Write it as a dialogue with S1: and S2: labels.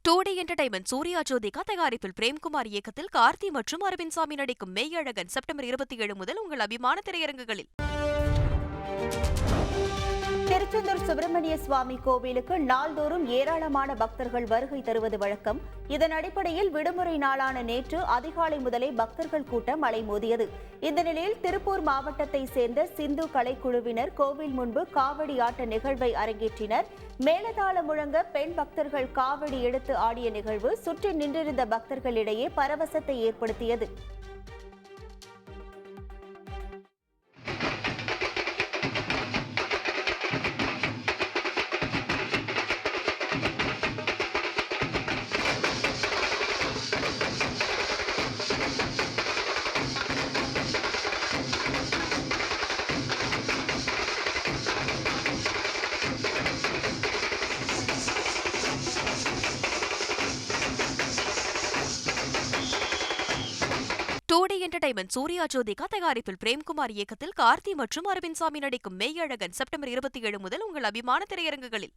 S1: டூடி entertainment Surya Jyothika தயாரிப்பில் பிரேம்குமார் இயக்கத்தில் கார்த்தி மற்றும் அரவிந்த் சாமி நடிக்கும் மெய்யழகன் செப்டம்பர் 27 முதல் உங்கள் அபிமான திரையரங்குகளில்.
S2: திருச்செந்தூர் சுப்பிரமணிய சுவாமி கோவிலுக்கு நாள்தோறும் ஏராளமான பக்தர்கள் வருகை தருவது வழக்கம். இதன் அடிப்படையில் விடுமுறை நாளான நேற்று அதிகாலை முதலே பக்தர்கள் கூட்டம் அலைமோதியது. இந்த நிலையில் திருப்பூர் மாவட்டத்தை சேர்ந்த சிந்து கலைக்குழுவினர் கோவில் முன்பு காவடி ஆட்ட நிகழ்வை அரங்கேற்றினர். மேலதாளம் முழங்க பெண் பக்தர்கள் காவடி எடுத்து ஆடிய நிகழ்வு சுற்றி நின்றிருந்த பக்தர்களிடையே பரவசத்தை ஏற்படுத்தியது.
S1: டூடி என்டர்டைன்மெண்ட் சூர்யா ஜோதிகா தயாரிப்பில் பிரேம்குமார் இயக்கத்தில் கார்த்தி மற்றும் அரவிந்த் சாமி நடிக்கும் மெய்யழகன் செப்டம்பர் 27 முதல் உங்கள் அபிமான திரையரங்குகளில்.